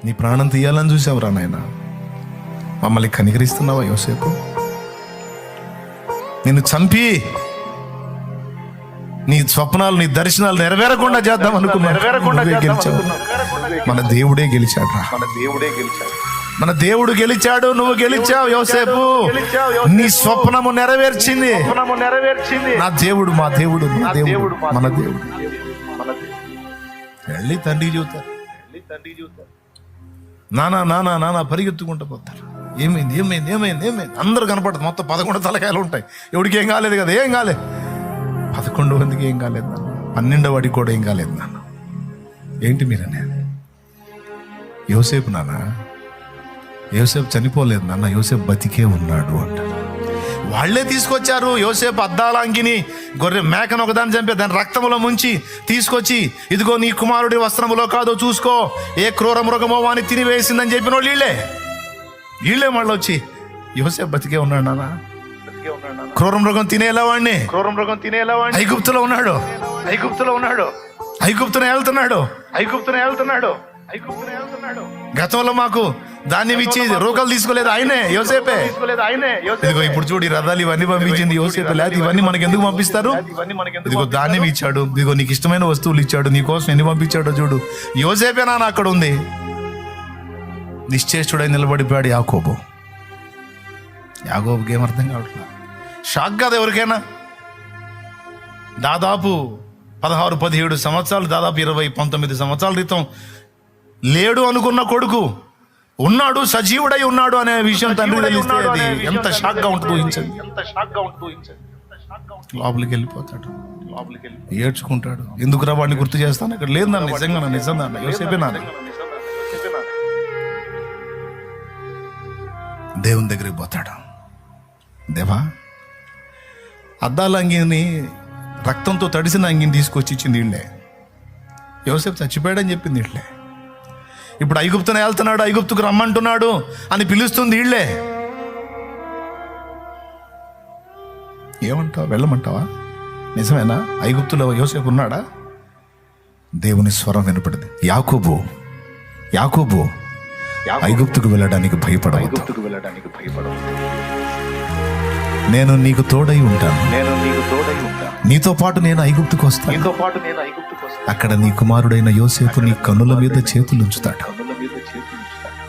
నీ ప్రాణం తీయాలని చూసావురా నాయన. మమ్మల్ని కనికరిస్తున్నావా యోసేపు? నిన్ను చంపి నీ స్వప్నాలు, నీ దర్శనాలు నెరవేరకుండా చేద్దాం అనుకున్నావు. గెలిచావు. మన దేవుడే గెలిచాడు రా. మన దేవుడు గెలిచాడు. నువ్వు గెలిచావు యోసేపు. నీ స్వప్నము నెరవేర్చింది నా దేవుడు, మా దేవుడు, మన దేవుడు, మన దేవుడు. వెళ్ళి తండ్రి చూతారు, నానా నానా నానా పరిగెత్తుకుంటూ పోతారు. ఏమైంది ఏమైంది ఏమైంది ఏమైంది? అందరూ కనపడదు. మొత్తం 11 తలకాయలు ఉంటాయి. ఎవడికి ఏం కాలేదు కదా? ఏం కాలేదు. 11 మందికి ఏం కాలేదు నాన్న. 12వ వాడికి కూడా ఏం కాలేదు నాన్న. ఏంటి మీరనేది? యోసేపు నాన్న, యోసేపు చనిపోలేదు నాన్న, యోసేపు బతికే ఉన్నాడు అంటారు. వాళ్లే తీసుకొచ్చారు. యోసేపు అద్దాల అంగిని, గొర్రె మేకను ఒకదాన్ని చంపి దాని రక్తంలో ముంచి తీసుకొచ్చి, ఇదిగో నీ కుమారుడి వస్త్రములో కాదో చూసుకో, ఏ క్రూర మృగమో వాని తినివేసిందని చెప్పిన వాళ్ళు వీళ్ళే మళ్ళీ వచ్చి యోసేపు బతికే ఉన్నాడు నాన్న. క్రూర మృగం తినేలా వాడిని ఐగుప్తులో ఉన్నాడు, ఐగుప్తును వెళ్తున్నాడు. గతంలో మాకు ధాన్యం ఇచ్చి రూకలు తీసుకోలేదు ఆయనే, యోసేపే. ఇదిగో ఇప్పుడు చూడు, ఈ రథాలు ఇవన్నీ పంపించింది యోసేపే. లేదు ఇవన్నీ మనకి ఎందుకు పంపిస్తారు? ఇదిగో ధాన్యం ఇచ్చాడు, ఇదిగో నీకు ఇష్టమైన వస్తువులు ఇచ్చాడు, నీకోసం ఎన్ని పంపించాడో చూడు. యోసేపే నాన్న అక్కడ ఉంది. నిశ్చేష్టుడై నిలబడిపోయాడు యాకోబుకి ఏం అర్థం కావట్లేదు. షాక్ కాదు ఎవరికైనా? దాదాపు 16-17 సంవత్సరాలు, దాదాపు 20-19 సంవత్సరాల క్రితం లేడు అనుకున్న కొడుకు ఉన్నాడు, సజీవుడై ఉన్నాడు అనే విషయం తండ్రి తెలిస్తే అది ఎంత షాక్ గా ఉంటుందో ఊహించండి. లోపలికి వెళ్ళిపోతాడు, ఏడ్చుకుంటాడు. ఎందుకురా వాడిని గుర్తు చేస్తాను? ఇక్కడ లేదు నాన్న, నిజంగా యోసేపే నాన్న. దేవుని దగ్గరికి పోతాడు. దేవా, అద్దాల అంగిని, రక్తంతో తడిసిన అంగిని తీసుకొచ్చి ఇచ్చింది వీళ్ళే. యోసేపు చచ్చిపోయాడని చెప్పింది వీళ్ళే. ఇప్పుడు ఐగుప్తును వెళ్తున్నాడు, ఐగుప్తుకు రమ్మంటున్నాడు అని పిలుస్తుంది వీళ్ళే. ఏమంటావు? వెళ్ళమంటావా? నిజమేనా? ఐగుప్తులో యోసేపు ఉన్నాడా? దేవుని స్వరం వినపడింది. యాకోబు ఐగుప్తుకు వెళ్ళడానికి భయపడవద్దు. నేను నీకు తోడై ఉంటాను. నీతో పాటు నేను ఐగుప్తుకు వస్తాను. అక్కడ నీ కుమారుడైన యోసేపు నీ కన్నుల మీద చేతులు ఉంచుతాడు.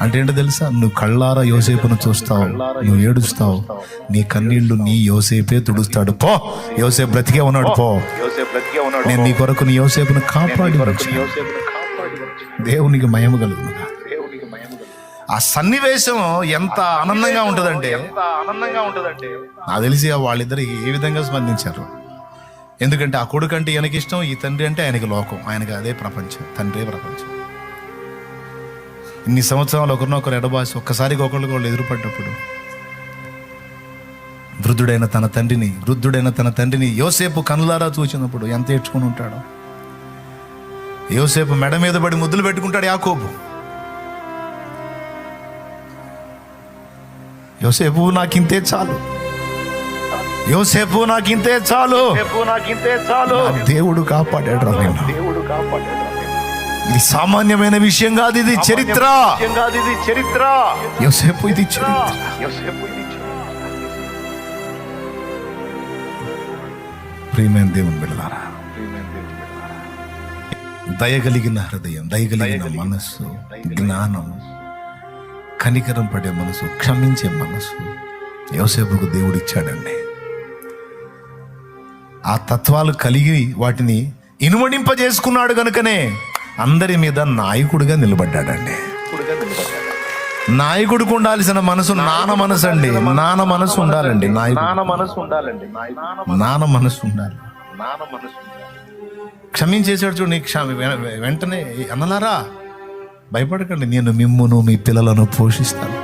అంటే ఏంటో తెలుసా? నువ్వు కళ్ళారా యోసేపును చూస్తావు, నువ్వు ఏడుస్తావు, నీ కన్నీళ్లు నీ యోసేపే తుడుస్తాడు. పో, యోసేపు బ్రతికే ఉన్నాడు, పో, నేను నీ కొరకు నీ యోసేపును కాపాడి వచ్చాను. దేవునికి మహిమ కలుగునుగా. ఆ సన్నివేశం ఎంత ఆనందంగా ఉంటుందంటే నాకు తెలిసి వాళ్ళిద్దరు ఏ విధంగా స్పందించారు. ఎందుకంటే ఆ కొడుకు అంటే ఈయనకి ఇష్టం, ఈ తండ్రి అంటే ఆయనకి లోకం, ఆయనకి అదే ప్రపంచం, తండ్రే ప్రపంచం. ఇన్ని సంవత్సరాలు ఒకరినొకరు ఎడబాసి ఒక్కసారిగా ఒకళ్ళు ఎదురుపడ్డప్పుడు వృద్ధుడైన తన తండ్రిని యోసేపు కనులారా చూసినప్పుడు ఎంత ఏడ్చుకుని ఉంటాడో. యోసేపు మెడ మీద పడి ముద్దులు పెట్టుకుంటాడు యాకోబు. యోసేపు నాకింతే చాలు, యోసేపు నాకింతే చాలు, దేవుడు కాపాడాడు నిన్ను. ఇది సామాన్యమైన విషయం కాదు, ఇది చరిత్ర. యోసేపు ఇది చరిత్ర. ప్రియమైన దేవుని బిడ్డలారా, దయగలిగిన హృదయం, దయగలిగిన మనస్సు, జ్ఞానం, కనికరం పడే మనసు, క్షమించే మనసు యోసేపుకు దేవుడు ఇచ్చాడండి. ఆ తత్వాలు కలిగి వాటిని ఇనుమడింపజేసుకున్నాడు కనుకనే అందరి మీద నాయకుడిగా నిలబడ్డాడండి. నాయకుడికి ఉండాల్సిన మనసు నాన్న మనసు అండి. నాన్న మనసు ఉండాలండి. నాన్న మనసు ఉండాలి. క్షమించేసాడు చూడు. నీకు వెంటనే అన్నలారా భయపడకండి, నేను మిమ్మును మీ పిల్లలను పోషిస్తాను.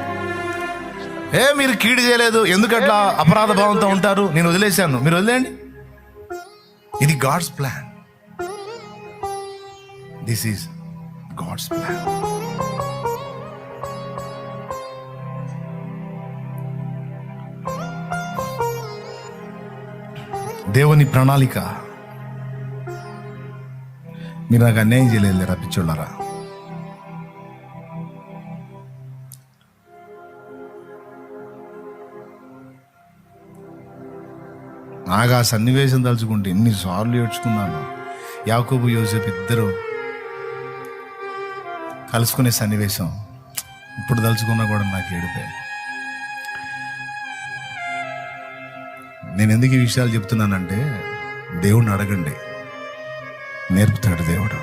మీరు కీడు చేయలేదు, ఎందుకట్లా అపరాధ భావంతో ఉంటారు? నేను వదిలేశాను, మీరు వదిలేయండి. ఇది God's plan. This is God's plan. దేవుని ప్రణాళిక. మీరు నాకు అన్యాయం చేయలేదు రప్పించున్నారా? నాకు ఆ సన్నివేశం తలుచుకుంటే ఎన్నిసార్లు ఏడ్చుకున్నాను. యాకోబు యోసేపు ఇద్దరు కలుసుకునే సన్నివేశం ఇప్పుడు తలుచుకున్నా కూడా నాకు ఏడిపోయాయి. నేను ఎందుకు ఈ విషయాలు చెప్తున్నానంటే, దేవుడిని అడగండి, నేర్పుతాడు దేవుడు.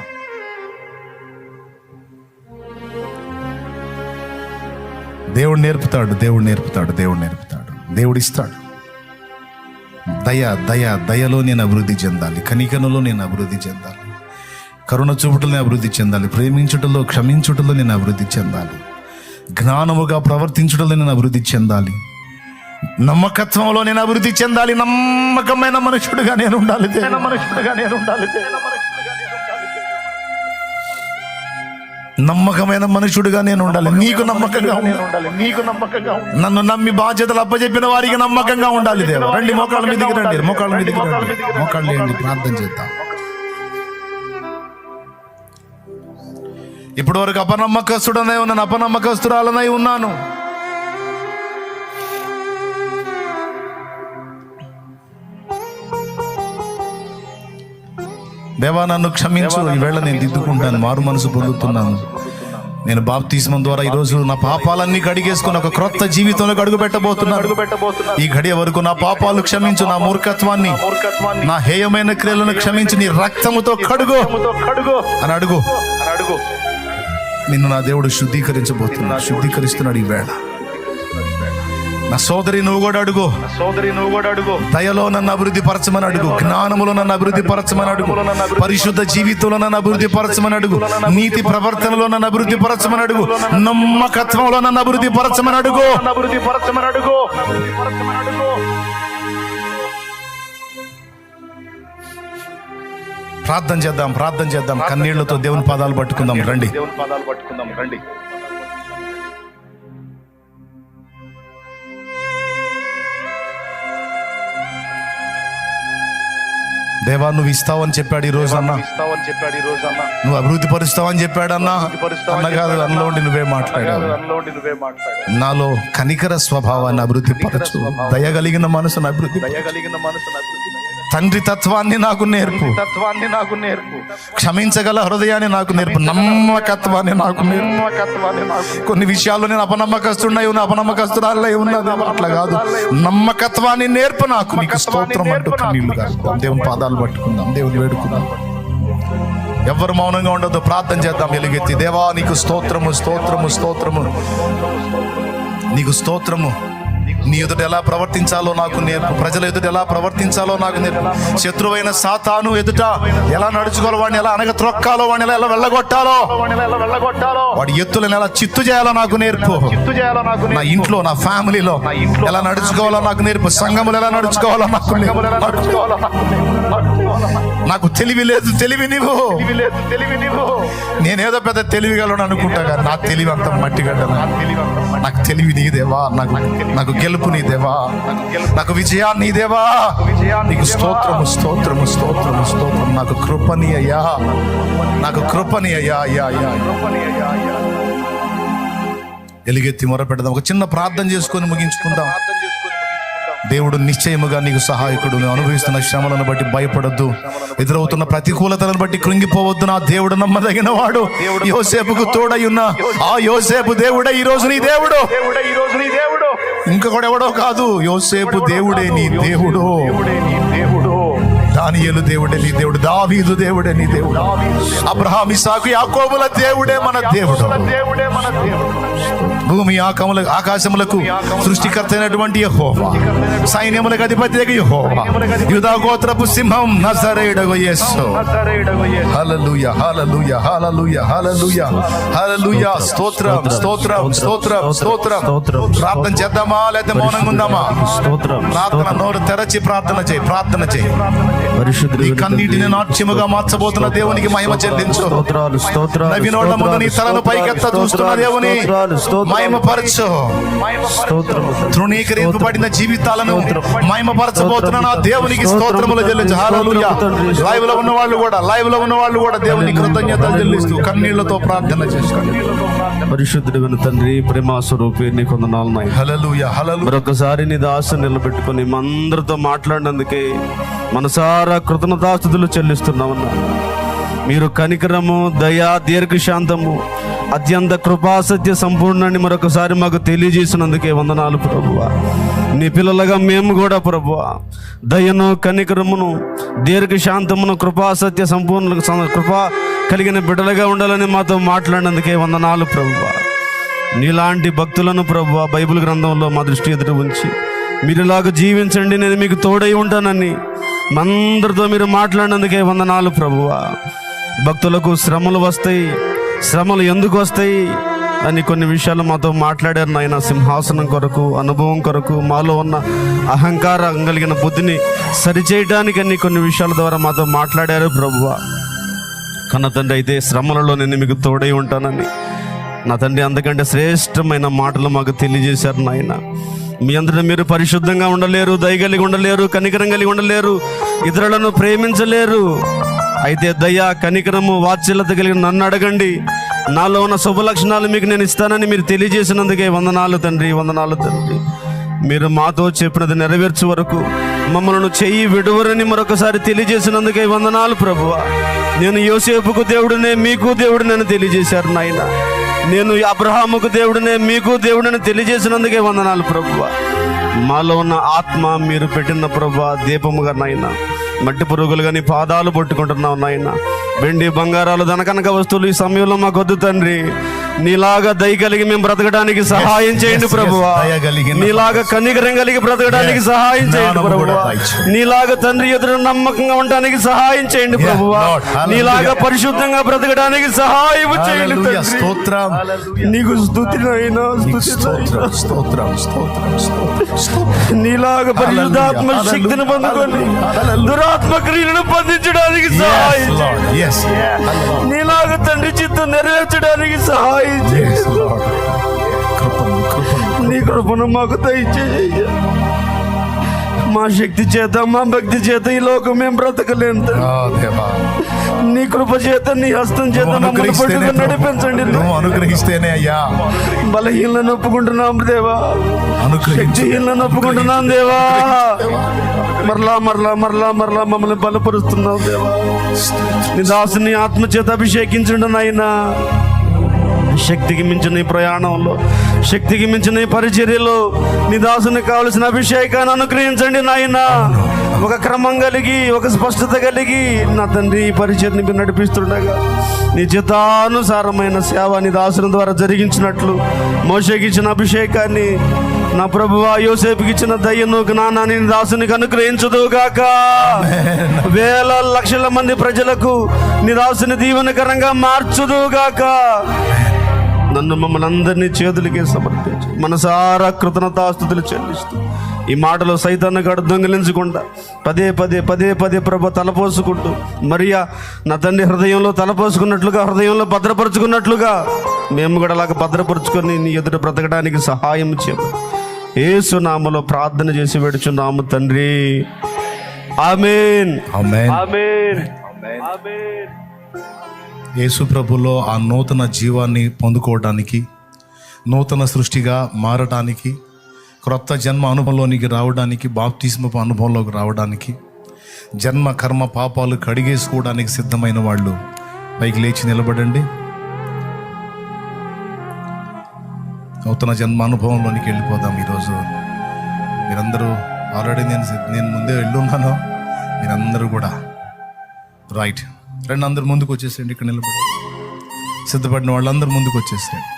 దేవుడు నేర్పుతాడు, దేవుడు నేర్పుతాడు, దేవుడు నేర్పుతాడు, దేవుడు ఇస్తాడు. దయలో నేను అభివృద్ధి చెందాలి, కనికనలో నేను అభివృద్ధి చెందాలి, కరుణ చూపుటలో అభివృద్ధి చెందాలి, ప్రేమించుటలో క్షమించుటలో నేను అభివృద్ధి చెందాలి, జ్ఞానముగా ప్రవర్తించుటలో నేను అభివృద్ధి చెందాలి, నమ్మకత్వంలో నేను అభివృద్ధి చెందాలి, నమ్మకమైన మనుషుడుగా నేను ఉండాలి, నమ్మకమైన మనుషుడుగా నేను ఉండాలి. నీకు నమ్మకంగా ఉండాలి, నన్ను నమ్మి బాధ్యతలు అప్పచెప్పిన వారికి నమ్మకంగా ఉండాలి. దేవా రండి, మోకాళ్ళ మీదకి రండి, మోకాళ్ళ మీదకి రండి, మోకాళ్ళు వేయండి, ప్రార్థన చేద్దాం. ఇప్పటి వరకు అపనమ్మకస్తుడనై ఉన్నాను, అపనమ్మకస్తురాలనై ఉన్నాను. దేవా నన్ను క్షమించు, ఈవేళ నేను దిద్దుకుంటాను, మారు మనసు పొందుతున్నాను. నేను బాప్తిస్మం ద్వారా ఈరోజు నా పాపాలన్నీ కడిగేసుకుని ఒక క్రొత్త జీవితంలోకి అడుగు పెట్టబోతున్నాను. ఈ గడియ వరకు నా పాపాలు క్షమించు, నా మూర్ఖత్వాన్ని, నా హేయమైన క్రియలను క్షమించి నీ రక్తముతో కడుగు అని అడుగు. నిన్ను నా దేవుడు శుద్ధీకరించబోతున్నాడు, శుద్ధీకరిస్తున్నాడు ఈవేళ. నా సోదరి నువ్వు కూడా అడుగు, దయలో నన్ను అభివృద్ధి పరచమని అడుగు, జ్ఞానములో నన్ను అభివృద్ధి పరచమని అడుగు, పరిశుద్ధ జీవితంలో నన్ను అభివృద్ధి పరచమని అడుగు, నీతి ప్రవర్తనలో నన్ను అభివృద్ధి పరచమని అడుగు, నమ్మకత్వంలో నన్ను అభివృద్ధి పరచమని అడుగు. ప్రార్థన చేద్దాం, ప్రార్థన చేద్దాం, కన్నీళ్లతో దేవుని పాదాలు పట్టుకుందాం. రండి, దేవా నువ్వు ఇస్తావని చెప్పాడు ఈ రోజు అన్న, నువ్వు అభివృద్ధి పరుస్తావని చెప్పాడు అన్న కాదు, అందులో ఉండి నువ్వే మాట్లాడావు. నాలో కనికర స్వభావాన్ని అభివృద్ధి పరచు, దయగలిగిన మనసును అభివృద్ధి, తండ్రి తత్వాన్ని నాకు నేర్పు, క్షమించగల హృదయాన్ని నాకు నేర్పు, నమ్మకత్వాన్ని నాకు నేర్పు. కొన్ని విషయాల్లో నేను అపనమ్మకస్తున్నై ఉన్నా, అపనమ్మకస్తురాలై ఉన్నది, అట్లా కాదు, నమ్మకత్వాన్ని నేర్పు నాకు. నీకు స్తోత్రం అంటూ కన్నీళ్లు కాదు, దేవుని పాదాలు పట్టుకుందాం, దేవుని వేడుకుందాం. ఎవరు మౌనంగా ఉండదు, ప్రార్థన చేద్దాం ఎలుగెత్తి. దేవా నీకు స్తోత్రము, స్తోత్రము, స్తోత్రము, నీకు స్తోత్రము. నీ ఎదుట ఎలా ప్రవర్తించాలో నాకు నేర్పు, ప్రజల ఎదుట ఎలా ప్రవర్తించాలో నాకు నేర్పు, శత్రువైన సాతాను ఎదుట ఎలా నడుచుకోవాలో, వాడిని ఎలా అనగ త్రొక్కాలో, వాడిని ఎలా వెళ్ళగొట్టాలో, వాడి ఎత్తులను ఎలా చిత్తు చేయాలో నాకు నేర్పు. నా ఇంట్లో, నా ఫ్యామిలీలో ఎలా నడుచుకోవాలో నాకు నేర్పు, సంఘములు ఎలా నడుచుకోవాలో నాకు నేర్పు. నాకు తెలివి లేదు, తెలివి నీవు. నేనేదో పెద్ద తెలివి గలను అనుకుంటా, కానీ నా తెలివి అంత మట్టిగడ్డ. నాకు తెలివి నీదేవా, నాకు గెలుపు నీదేవా, నాకు విజయాన్ని నీదేవా. నీకు స్తోత్రము, స్తోత్రము, స్తోత్రము, స్తోత్రం. నాకు కృపని అయ్యా, నాకు కృపని అయ్యా. ఎలుగెత్తి మొరపెడదాం, ఒక చిన్న ప్రార్థన చేసుకొని ముగించుకుందాం. దేవుడు నిశ్చయముగా నీకు సహాయకుడు. నువ్వు అనుభవిస్తున్న శ్రమలను బట్టి భయపడొద్దు, ఎదురవుతున్న ప్రతికూలతలను బట్టి కృంగిపోవద్దు. నా దేవుడు నమ్మదగిన వాడు, యోసేపుకు తోడై ఉన్న ఆ యోసేపు దేవుడే ఈ రోజు నీ దేవుడు, ఇంకొకడు ఎవడో కాదు. యోసేపు దేవుడే నీ దేవుడు, దానియేలు దేవుడే నీ దేవుడు, దావీదు దేవుడే నీ దేవుడు, అబ్రహాం ఇస్సాకు యాకోబుల దేవుడే మన దేవుడు. భూమి ఆకాశములకు సృష్టికర్త అయినటువంటి యెహోవా, సైన్యములకు అధిపతి యెహోవా, యూదా గోత్రపు సింహం నజరేయుడగు యేసు. హల్లెలూయా, హల్లెలూయా, హల్లెలూయా, హల్లెలూయా, హల్లెలూయా. స్తోత్రం, స్తోత్రం, స్తోత్రం, స్తోత్రం. ప్రార్థన చేద్దామా లేదా మౌనంగా ఉందామా? ప్రార్థన, నోరు తెరచి ప్రార్థన చేయి, ప్రార్థన చేయి. నీ కన్నీటిని నాట్యముగా మార్చబోతున్న దేవునికి మహిమ చెల్లించు. నవ్వినోళ్ళ ముందు నీ తలను పైకెత్త చూస్తున్న దేవుని మహిమపరచు. తృణీకరింపబడిన జీవితాలను మహిమపరచబోతున్న నా దేవునికి స్తోత్రములు చెల్లించు. హల్లెలూయా. లైవ్ లో ఉన్న వాళ్ళు కూడా దేవుని కృతజ్ఞతలు చెల్లిస్తూ కన్నీళ్లతో ప్రార్థన చేస్తారు. పరిశుద్ధుడైన తండ్రి, ప్రేమ స్వరూపి, నీ కొందనాలు నాయన. హల్లెలూయా, హల్లెలూయా. మరొకసారి నీ దాసుని నిలబెట్టుకుని మా అందరితో మాట్లాడినందుకే మనసారా కృతజ్ఞతాస్తుతులు చెల్లిస్తున్నామన్నా. మీరు కనికరము, దయ, దీర్ఘశాంతము, అత్యంత కృపాసత్య సంపూర్ణాన్ని మరొకసారి మాకు తెలియజేసినందుకే వందనాలు ప్రభువా. నీ పిల్లలుగా మేము కూడా ప్రభువా దయను, కనికరమును, దీర్ఘశాంతమును, కృపాసత్య సంపూర్ణ కృపా కలిగిన బిడ్డలుగా ఉండాలని మాతో మాట్లాడినందుకే వందనాలు ప్రభువా. నీలాంటి భక్తులను ప్రభువా బైబిల్ గ్రంథంలో మా దృష్టి ఎదుట ఉంచి మీరులాగా జీవించండి, నేను మీకు తోడై ఉంటానని అందరితో మీరు మాట్లాడినందుకే వందనాలు ప్రభువా. భక్తులకు శ్రమలు వస్తాయి, శ్రమలు ఎందుకు వస్తాయి అని కొన్ని విషయాలు మాతో మాట్లాడారు నాయన. సింహాసనం కొరకు, అనుభవం కొరకు, మాలో ఉన్న అహంకారం కలిగిన బుద్ధిని సరిచేయడానికి అన్ని కొన్ని విషయాల ద్వారా మాతో మాట్లాడారు ప్రభువా. కన్న తండ్రి, అయితే శ్రమలలో నేను మీకు తోడై ఉంటానని నా తండ్రి అందుకంటే శ్రేష్టమైన మాటలు మాకు తెలియజేశారు నాయన. మీ అందరిని మీరు పరిశుద్ధంగా ఉండలేరు, దయ కలిగి ఉండలేరు, కనికరం కలిగి ఉండలేరు, ఇతరులను ప్రేమించలేరు. అయితే దయ, కనికరము, వాత్సల్యత కలిగిన నన్ను అడగండి, నాలో ఉన్న శుభ లక్షణాలు మీకు నేను ఇస్తానని మీరు తెలియజేసినందుకే వందనాలు తండ్రి, వందనాలు తండ్రి. మీరు మాతో చెప్పినది నెరవేర్చే వరకు మమ్మల్ని చెయ్యి విడువరని మరొకసారి తెలియజేసినందుకే వందనాలు ప్రభువా. నేను యోసేపుకు దేవుడినే, మీకు దేవుడినని తెలియజేశారు నాయన. నేను అబ్రహాముకు దేవుడినే, మీకు దేవుడిని తెలియజేసినందుకే వందనాలు ప్రభువా. మాలో ఉన్న ఆత్మ మీరు పెట్టిన ప్రభువా దీపముగా నాయన. మట్టి పురుగులుగా నీ పాదాలు పట్టుకుంటున్నావు నాయన. వెండి, బంగారాలు, ధనకనక వస్తువులు ఈ సమయంలో మాకు వద్దు తండ్రి. నీలాగా దయ కలిగి మేము బ్రతకడానికి సహాయం చేయండి ప్రభువా. నీలాగా కనికరం కలిగి బ్రతకడానికి సహాయం చేయండి ప్రభువా. నీలాగా తండ్రి ఎదురు నమ్మకంగా ఉండడానికి సహాయం చేయండి ప్రభువా. నీలాగా పరిశుద్ధంగా బ్రతకడానికి సహాయం చేయండి. నీకు స్తుతి నాయనా, నీలాగా పరిశుద్ధాత్మ శక్తిని పొందుకొని దురాత్మ క్రియలను బంధించడానికి సహాయం చేయండి. నీలాగా తండ్రి చిత్తం నెరవేర్చడానికి సహాయం చేయండి. నీ కృపను మాకు దయచేయ. మా శక్తి చేత, మా భక్తి చేత ఈ లోకం మేము బ్రతకలేము. నీ కృప చేత, నీ హస్తం చేత మమ్మల్ని పట్టుకుని నడిపించండి. అనుగ్రహిస్తేనే అయ్యా. బలహీనలను ఒప్పుకుంటున్నాం దేవా, శక్తిహీనలను ఒప్పుకుంటున్నాం దేవా. మరలా మరలా మరలా మరలా మమ్మల్ని బలపరుస్తున్నావు దేవా. నీ దాసుని ఆత్మ చేత అభిషేకించండి నాయనా. శక్తికి మించిన ఈ ప్రయాణంలో, శక్తికి మించిన ఈ పరిచర్యలో నీ దాసునికి కావలసిన అభిషేకాన్ని అనుగ్రహించండి నాయన. ఒక క్రమం కలిగి, ఒక స్పష్టత కలిగి నా తండ్రి ఈ పరిచర్ని మీరు నడిపిస్తుండగా నీ చిత్తానుసారమైన సేవ నీ దాసుని ద్వారా జరిగించినట్లు మోషేకి ఇచ్చిన అభిషేకాన్ని నా ప్రభువా యోసేపుకి ఇచ్చిన దయ్యను, జ్ఞానాన్ని నీ దాసునికి అనుగ్రహించుదుగాక. వేల లక్షల మంది ప్రజలకు నీ దాసుని దీవెనకరంగా మార్చుదుగాక. నన్ను మమ్మల్ని అందరినీ చేతులకే సమర్పించి మనసారా కృతజ్ఞతాస్తుతులు చెల్లిస్తూ ఈ మాటలో సైతాన్ని గడు దొంగిలించకుండా పదే పదే పదే పదే ప్రభు తలపోసుకుంటూ మరియా నా తండ్రి హృదయంలో తలపోసుకున్నట్లుగా, హృదయంలో భద్రపరుచుకున్నట్లుగా మేము కూడా అలాగ భద్రపరుచుకొని నీ ఎదుట బ్రతకడానికి సహాయం చేయమని యేసు నామములో ప్రార్థన చేసి వేడుచున్నాము తండ్రి. ఆమేన్, ఆమేన్, ఆమేన్, ఆమేన్. యేసు ప్రభులో ఆ నూతన జీవాన్ని పొందుకోవడానికి, నూతన సృష్టిగా మారడానికి, క్రొత్త జన్మ అనుభవంలోనికి రావడానికి, బాప్తిస్మపు అనుభవంలోకి రావడానికి, జన్మ కర్మ పాపాలు కడిగేసుకోవడానికి సిద్ధమైన వాళ్ళు పైకి లేచి నిలబడండి. నూతన జన్మ అనుభవంలోనికి వెళ్ళిపోదాం. ఈరోజు మీరందరూ ఆల్రెడీ నేను ముందే వెళ్ళున్నాను. మీరందరూ కూడా రైట్ రండి, అందరు ముందుకు వచ్చేసేయండి. ఇక్కడ నిలబడి సిద్ధపడిన వాళ్ళందరూ ముందుకు వచ్చేసేయండి.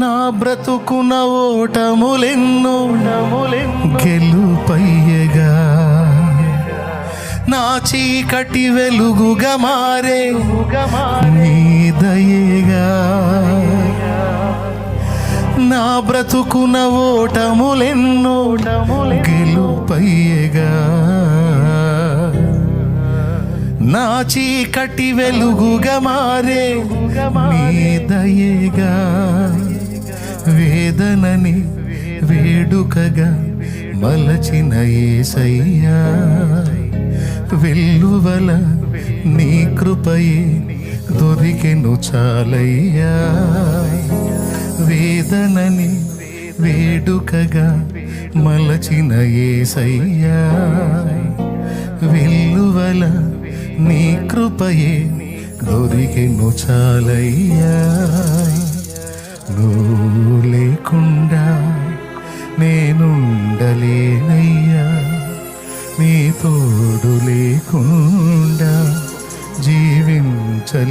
నా బ్రతుకున ఓటములెన్నో గెలుపయ్యగా, నా చీకటి వెలుగుగా మారే నీ దయగా, నా బ్రతుకున ఓటములెన్నో గెలుపయ్యగా, నా చీకటి వెలుగుగా మారే నీ దయగా, వేదనని వేడుకగా మలచిన యేసయ్యా, వెల్లువల నీ కృపయే దొరికెను చాలయ్యా, వేదనని వేడుకగా మలచిన యేసయ్యా, వెల్లువల నీ కృపయే దొరికెను చాలయ్యా. నువ్వు లేకుండా నేనుండలేనయ్యా, నీ తోడు లేకుండా జీవించలేనయ్యా,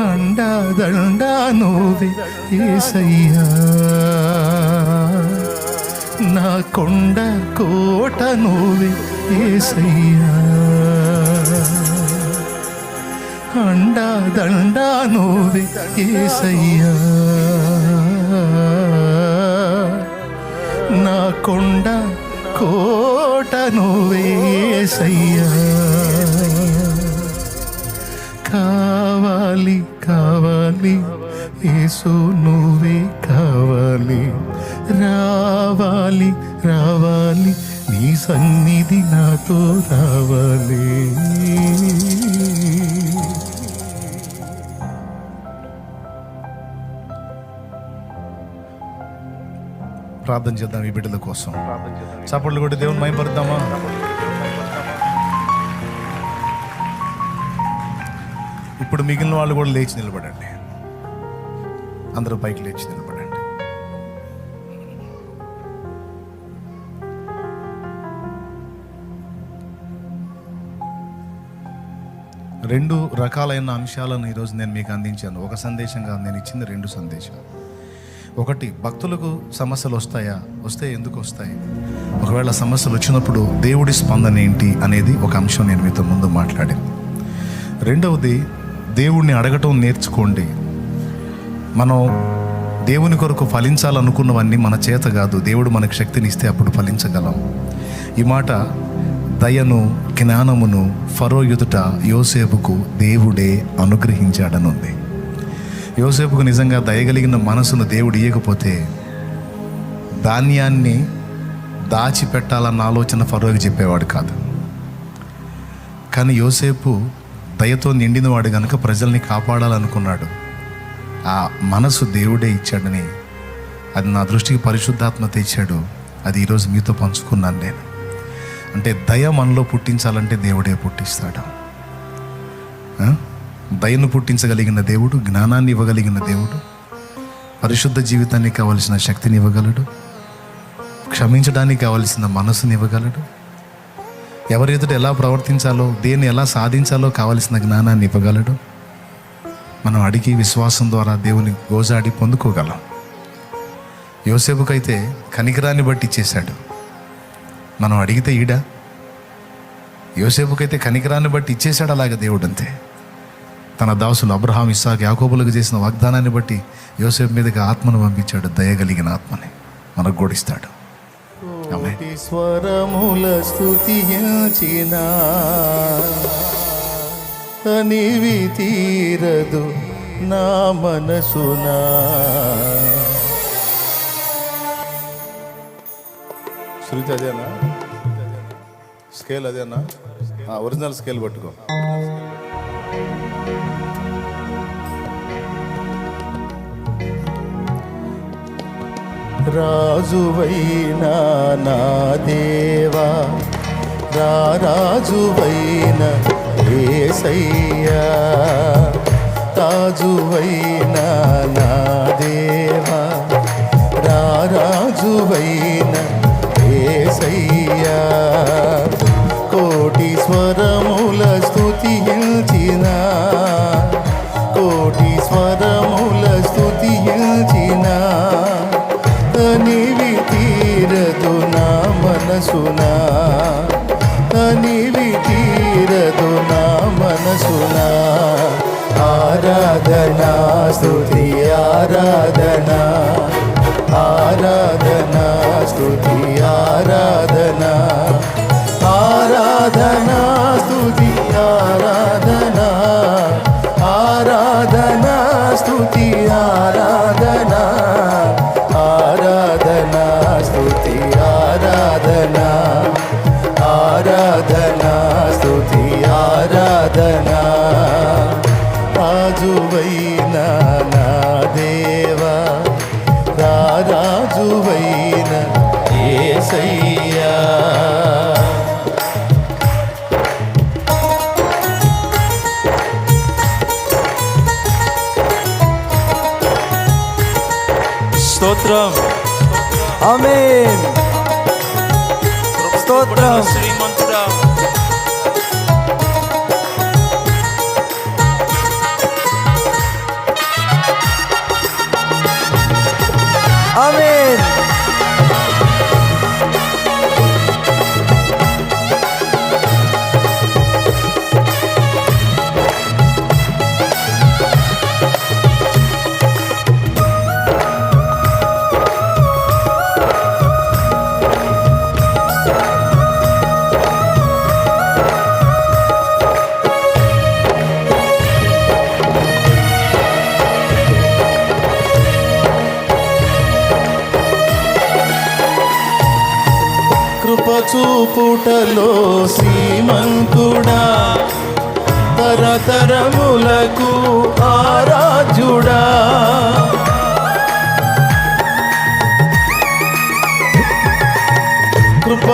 అండాదండా నువ్వే యేసయ్యా, నా కొండ కోట నువ్వే యేసయ్యా, అండాదండా నువ్వే యేసయ్యా, నా కొండ కోట నువ్వే యేసయ్యా. కావాలి కావాలి యేసు నువ్వే కావాలి, రావాలి రావాలి నీ సన్నిధి నాతో రావాలి. ప్రార్థన చేద్దాం ఈ బిడ్డల కోసం. చప్పట్లు కొట్టి దేవుని మహిమపరుద్దామా? ఇప్పుడు మిగిలిన వాళ్ళు కూడా లేచి నిలబడండి. అందరూ పైకి లేచి నిలబడండి. రెండు రకాలైన అంశాలను ఈరోజు నేను మీకు అందించాను. ఒక సందేశంగా నేను ఇచ్చింది రెండు సందేశాలు. ఒకటి, భక్తులకు సమస్యలు వస్తాయా, వస్తే ఎందుకు వస్తాయి, ఒకవేళ సమస్యలు వచ్చినప్పుడు దేవుడి స్పందన ఏంటి అనేది ఒక అంశం నేను మీతో ముందు మాట్లాడాను. రెండవది, దేవుణ్ణి అడగటం నేర్చుకోండి. మనం దేవుని కొరకు ఫలించాలనుకున్నవన్నీ మన చేత కాదు, దేవుడు మనకు శక్తిని ఇస్తే అప్పుడు ఫలించగలం. ఈ మాట దయను జ్ఞానమును ఫరో ఎదుట యోసేపుకు దేవుడే అనుగ్రహించాడనుంది. యోసేపుకు నిజంగా దయగలిగిన మనసును దేవుడు ఇయ్యకపోతే ధాన్యాన్ని దాచిపెట్టాలన్న ఆలోచన ఫరోకి చెప్పేవాడు కాదు. కానీ యోసేపు దయతో నిండినవాడు కనుక ప్రజల్ని కాపాడాలనుకున్నాడు. ఆ మనసు దేవుడే ఇచ్చాడని, అది నా దృష్టికి పరిశుద్ధాత్మ తెచ్చాడు. అది ఈరోజు మీతో పంచుకున్నాను నేను. అంటే దయ మనలో పుట్టించాలంటే దేవుడే పుట్టిస్తాడు. దయను పుట్టించగలిగిన దేవుడు, జ్ఞానాన్ని ఇవ్వగలిగిన దేవుడు, పరిశుద్ధ జీవితానికి కావలసిన శక్తిని ఇవ్వగలడు, క్షమించడానికి కావలసిన మనసుని ఇవ్వగలడు, ఎవరి ఎదుట ఎలా ప్రవర్తించాలో, దేన్ని ఎలా సాధించాలో కావలసిన జ్ఞానాన్ని ఇవ్వగలడు. మనం అడిగి విశ్వాసం ద్వారా దేవుని గోజాడి పొందుకోగలం. యోసేపుకైతే కనికరాన్ని బట్టి ఇచ్చేశాడు. మనం అడిగితే ఈడ యోసేపుకైతే కనికరాన్ని బట్టి ఇచ్చేశాడు. అలాగే దేవుడు అంతే తన దాసులు అబ్రహాం, ఇస్సాకు, యాకోబులకు చేసిన వాగ్దానాన్ని బట్టి యోసేపు మీదకి ఆత్మను పంపించాడు. దయగలిగిన ఆత్మని మనకు గోడిస్తాడు. స్వరముల స్తుతించిన నీవి తీరదు నా మనసునా. శృతి అదేనా? స్కేల్ అదేనా? ఒరిజినల్ స్కేల్ పట్టుకో. రాజువైనా నా దేవా, రాజువైన యేసయ్యా, రాజువైనా నా దేవా, రాజువైన యేసయ్యా, కోటి స్వరముల స్తుతించిన, కోటి స్వరముల స్తుతించిన నీవి తీరదు నా మనసునా, నీవి తీరదు నా మనసునా. ఆరాధనా స్తుతి ఆరాధనా ఆరాధనా స్తుతి ఆరాధనా ఆరాధనా స్తుతి ఆరాధనా ఆరాధనా స్తుతి ఆరాధనా ఆరాధనా స్తుతి ఆరాధనా ఆరాధనా స్తుతి ఆరాధనా రాజువైన నా దేవా రాజువైన యేసయ్యా స్తోత్రం ఆమేన్. స్తోత్రం. శ్రీమంతుడా ఆమేన్. కృపచూపుటలో శ్రీమంతుడా తరతరములకు ఆరాధ్యుడా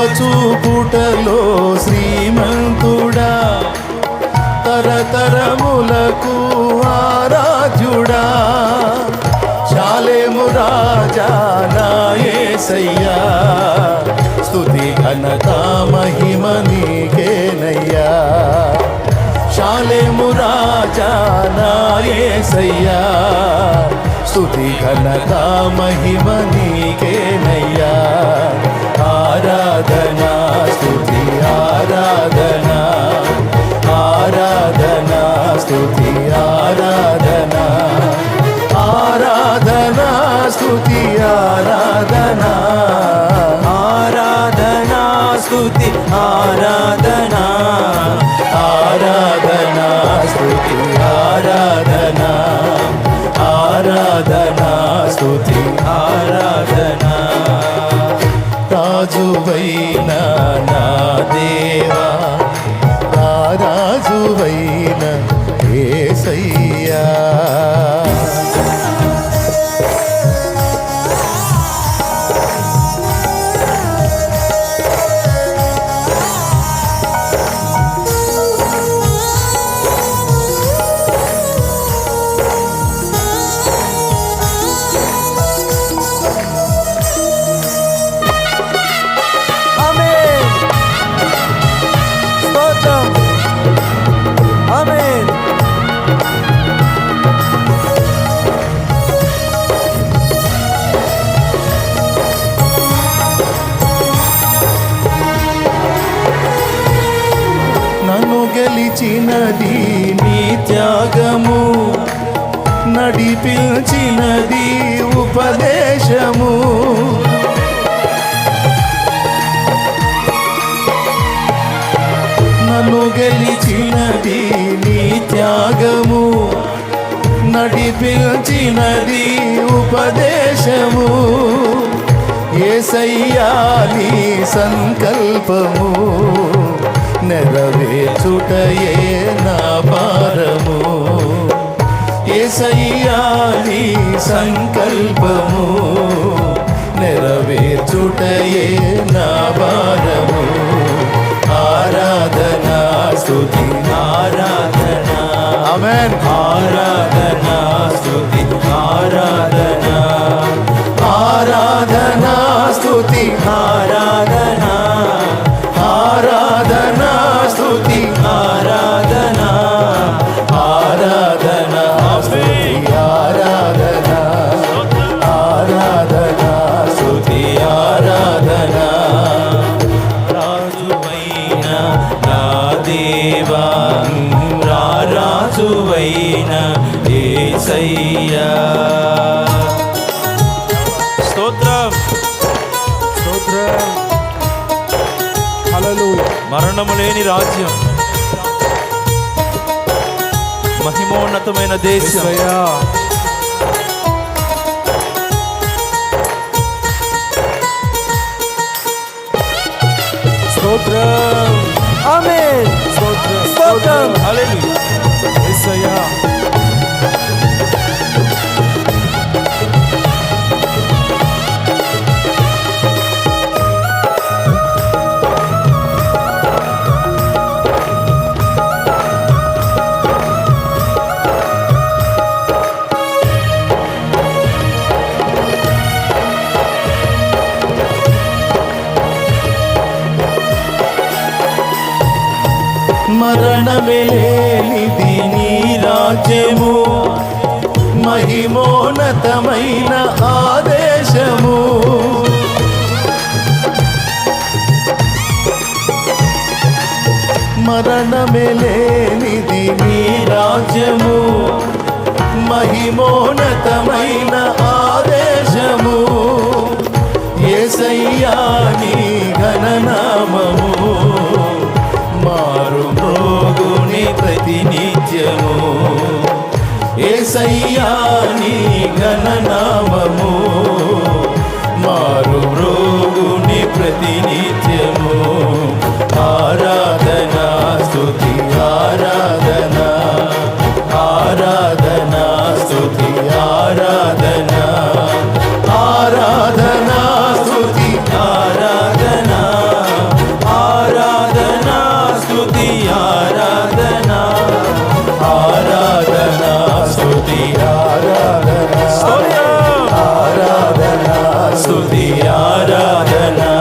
కృపచూపుటలో శ్రీమంతుడా తరతరములకు ఆరాధ్యుడా శాలేము రాజా నా యేసయ్యా స్తుతి ఘనత మహిమ నీకేనయ్యా శాలేము రాజా నా యేసయ్యా స్తుతి ఘనత మహిమ నీకేనయ్యా ఆరాధనా స్తుతి ఆరాధనా ఆరాధనా స్తుతి ఆరాధనా ఆరాధనా స్తుతి ఆరాధనా ఆరాధనా స్తుతి ఆరాధనా ఆరాధనా స్తుతి ఆరాధనా ఆరాధనా స్తుతి ఆరాధనా రాజువైన నా దేవా రాజువైన యేసయ్యా ఆమేన్. స్తోత్రం. ఆమేన్. నన్ను గెలిచినది నీ త్యాగము నడిపించినది ఉపదేశము నన్ను గెలిచినది నీ త్యాగము నడిపించినది ఉపదేశము యేసయ్యా నీ సంకల్పము నెరవేర్చుటయే నా భారము యేసయ్యా నీ సంకల్పము నెరవేర్చుటయే నా భారము ఆరాధనా స్తుతి ఆరాధనా ఆమేన్ ఆరాధనా స్తుతి ఆరాధనా ఆరాధనా స్తుతి ఆరాధనా ఆరాధనా స్తుతి ఆరాధనా ఆరాధనా స్తుతి ఆరాధనా ఆరాధనా స్తుతి ఆరాధనా రాజువైన నా దేవా రాజువైన యేసయ్యా. స్తోత్రం. స్తోత్రం. హల్లెలూయా. మరణము లేని రాజ్యం, మహిమోన్నతమైన దేశం, యేసయ్యా. స్తోత్రం. ఆమేన్. స్తోత్రం. స్తోత్రం. హల్లెలూయా. యేసయ్యా. మరణమే లేనిది నీ రాజ్యము, మహిమోన్నతమైన ఆదేశము. మరణమే లేనిది నీ రాజ్యము, మహిమోన్నతమైన ఆదేశము. యేసయ్యా నీ ఘననామము, మారు మ్రోగుని ప్రతినిత్యము. యేసయ్యా నీ ఘననామము, మారు మ్రోగుని ప్రతినిత్యము. ఆరాధనా స్తుతి ఆరాధనా, ఆరాధనా స్తుతి ఆరాధనా, ఆరాధనా స్తుతి ఆరాధనా, ఆరాధనా స్తుతి ఆరాధనా, ఆరాధనా స్తుతి ఆరాధనా, ఆరాధనా స్తుతి ఆరాధనా.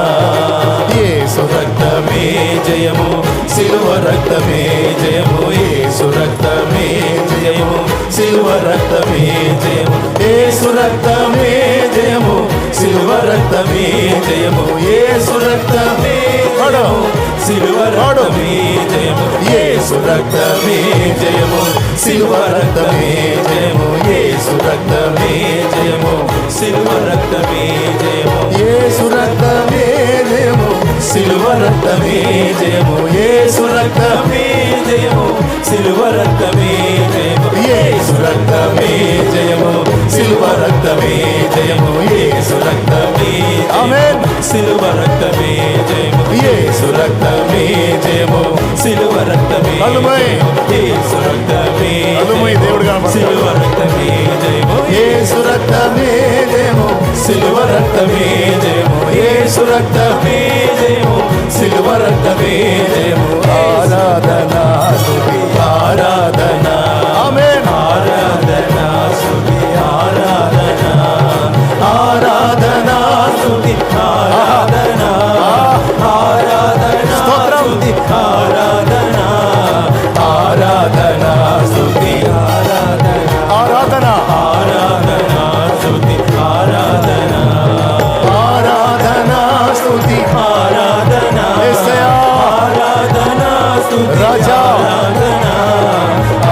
యేసు రక్తమే జయము, సిలువ రక్తమే జయము, యేసు రక్తమే జయము, సిలువ రక్తమే జయము, యేసు రక్తమే జయము, సిలువ రక్తమే జయము, యేసు రక్తమే జయము, సిలువ రక్తమే జయము, యేసు రక్తమే జయము, సిలువ రక్తమే జయము, యేసు రక్తమే జయము, సిలువ రక్తమే జయము, యేసు రక్తమే జయము, సిలువ రక్తమే జయము, యేసు రక్తమే జయము, సిలువ రక్తమే జయము, యేసు రక్తమే జయము, సిలువ రక్తమే జయము, యేసు రక్తమే ఆమేన్, సిలువ రక్తమే జయము, యేసు రక్తమే జయము, సిలువ రక్తమే యేసు రక్తమే సిలువ రక్తమే జయము, యేసు రక్తమే జయము, సిలువ రక్తమే జయము, యేసు రక్తమే జయము, సిలువ రక్తమే జయము. ఆరాధనా స్తుతి ఆరాధనా, ఆమేన్, ఆరాధనా స్తుతి ఆరాధనా, ఆరాధనా స్తుతి ఆరాధనా, ఆరాధనా స్తుతి ఆరాధనా, ఆరాధనా స్తుతి ఆరాధనా, ఆరాధనా, ఆరాధనా స్తుతి ఆరాధనా, ఆరాధనా స్తుతి ఆరాధనా, యేసయ్యా ఆరాధనా స్తుతి రాజా ఆరాధనా,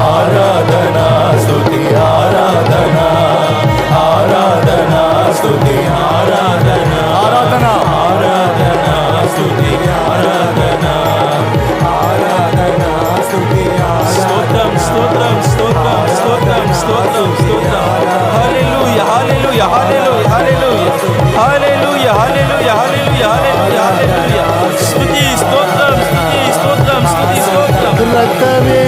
ఆరాధనా స్తుతి ఆరాధనా, ఆరాధనా స్తుతి ఆరాధనా, ఆరాధనా, ఆరాధనా స్తుతి ఆరాధనా, ఆరాధనా స్తుతి ఆరాధనా. స్తోత్రం స్తోత్రం స్తోత్రం స్తోత్రం స్తోత్రం. హల్లెలూయా హల్లెలూయా హల్లెలూయా హల్లెలూయా హల్లెలూయా హల్లెలూయా హల్లెలూయా హల్లెలూయా. స్తుతి స్తోత్రం స్తుతి స్తోత్రం స్తుతి స్తోత్రం. రక్తమే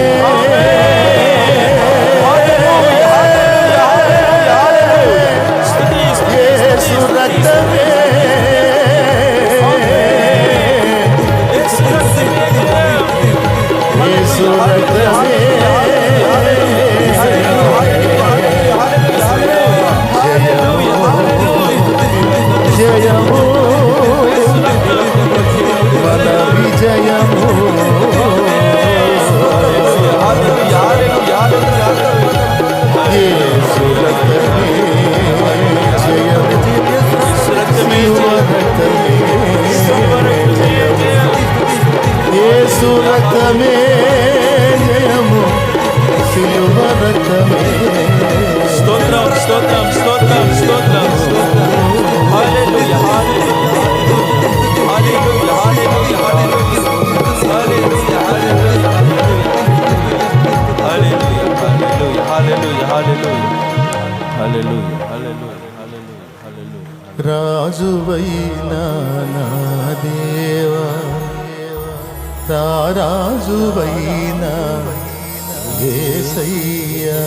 యేసు రక్తమే, యేసు రక్తమే జయము, మన విజయము. యేసు రక్తమే జయము, యేసు రక్తమే జయము, సిలువ రక్తమే రారాజువైన యేసయ్యా